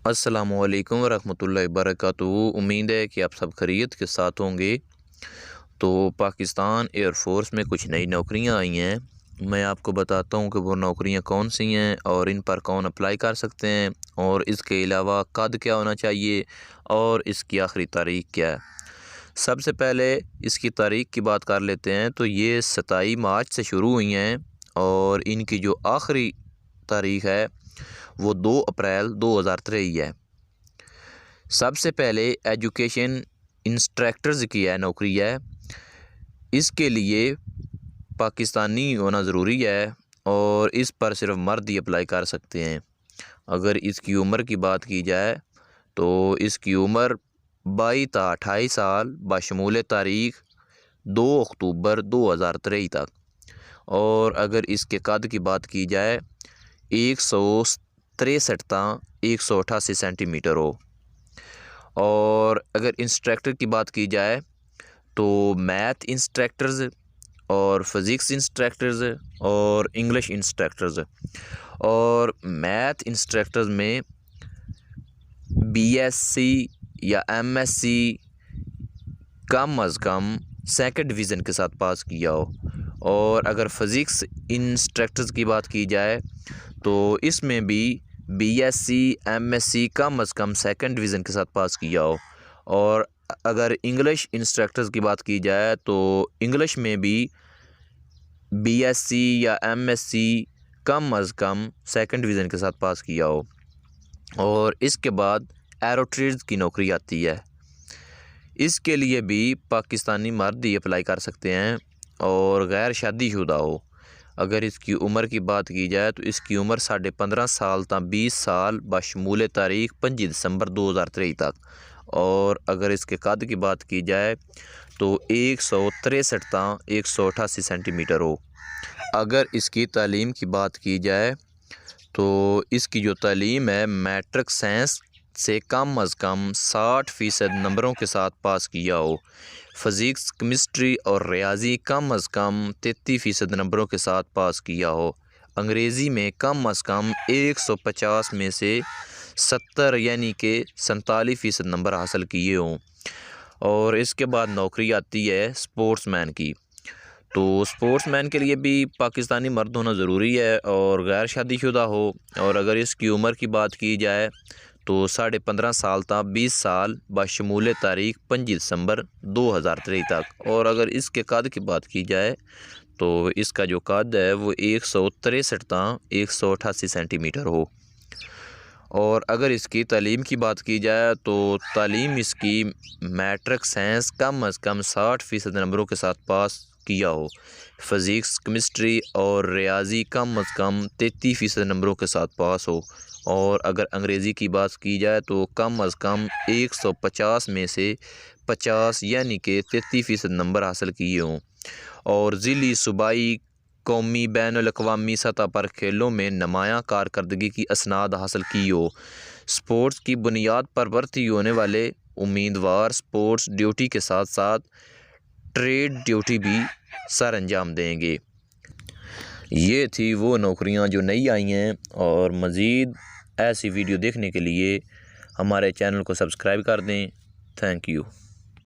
अस्सलामुअलैकुम वरहमतुल्लाहि वबरकातुहू। उम्मीद है कि आप सब खैरियत के साथ होंगे। तो पाकिस्तान एयरफोर्स में कुछ नई नौकरियां आई हैं। मैं आपको बताता हूं कि वो नौकरियां कौन सी हैं और इन पर कौन अप्लाई कर सकते हैं, और इसके अलावा कद क्या होना चाहिए और इसकी आखिरी तारीख क्या है। सबसे पहले इसकी तारीख की बात कर लेते हैं। तो ये 27 मार्च से शुरू हुई हैं और इनकी जो आखिरी तारीख है वो 2 अप्रैल 2023 है। सबसे पहले एजुकेशन इंस्ट्रक्टर्स की नौकरी है। इसके लिए पाकिस्तानी होना ज़रूरी है और इस पर सिर्फ मर्द ही अप्लाई कर सकते हैं। अगर इसकी उम्र की बात की जाए तो इसकी उम्र 22 ता 28 साल बशमूल तारीख 2 अक्टूबर 2023 तक। और अगर इसके कद की बात की जाए 163 ता 188 सेंटीमीटर हो। और अगर इंस्ट्रक्टर की बात की जाए तो मैथ इंस्ट्रक्टर्स और फिज़िक्स इंस्ट्रक्टर्स और इंग्लिश इंस्ट्रक्टर्स। और मैथ इंस्ट्रक्टर्स में बीएससी या एमएससी कम अज़ कम सेकंड डिवीज़न के साथ पास किया हो। और अगर फ़िज़िक्स इंस्ट्रक्टर्स की बात की जाए तो इसमें भी बीएससी एमएससी कम अज़ कम सेकंड डिवीज़न के साथ पास किया हो। और अगर इंग्लिश इंस्ट्रक्टर्स की बात की जाए तो इंग्लिश में भी बीएससी या एमएससी कम अज़ कम सेकंड डिवीज़न के साथ पास किया हो। और इसके बाद एरो ट्रेड्स की नौकरी आती है। इसके लिए भी पाकिस्तानी मर्द ही अप्लाई कर सकते हैं और गैर शादीशुदा हो। अगर इसकी उम्र की बात की जाए तो इसकी उम्र 15.5 साल ता 20 साल बशमूल तारीख 25 दिसंबर 2023 तक। और अगर इसके कद की बात की जाए तो 163 ता 188 सेंटीमीटर हो। अगर इसकी तालीम की बात की जाए तो इसकी जो तालीम है मैट्रिक साइंस से कम अज़ कम 60% नंबरों के साथ पास किया हो। फ़िज़िक्स केमिस्ट्री और रियाजी कम अज़ कम 33% नंबरों के साथ पास किया हो। अंग्रेज़ी में कम अज़ कम 150 में से 70 यानी कि 47% नंबर हासिल किए हों। और इसके बाद नौकरी आती है स्पोर्ट्समैन की। तो स्पोर्ट्समैन के लिए भी पाकिस्तानी मर्द होना ज़रूरी है और गैर शादीशुदा हो। और अगर इसकी उम्र की बात की जाए तो 15.5 साल ता 20 साल बशमूल तारीख 25 दिसंबर 2023 तक। और अगर इसके कद की बात की जाए तो इसका जो कद है वो 163 ता 188 सेंटीमीटर हो। और अगर इसकी तालीम की बात की जाए तो तालीम इसकी मैट्रिक साइंस कम अज़ कम 60% नंबरों के साथ पास किया हो। फ़िज़िक्स केमिस्ट्री और रियाजी कम अज़ कम 33% नंबरों के साथ पास हो। और अगर अंग्रेज़ी की बात की जाए तो कम अज़ कम 150 में से 50 यानी कि 33% नंबर हासिल किए हों। और ज़िली सूबाई कौमी बैनुल-अक़वामी सतह पर खेलों में नुमायाँ कारकर्दगी की असनाद हासिल की हो। स्पोर्ट्स की बुनियाद पर भर्ती होने वाले उम्मीदवार स्पोर्ट्स ड्यूटी के साथ साथ ट्रेड ड्यूटी भी सर अंजाम देंगे। ये थी वो नौकरियां जो नई आई हैं। और मज़ीद ऐसी वीडियो देखने के लिए हमारे चैनल को सब्सक्राइब कर दें। Thank you.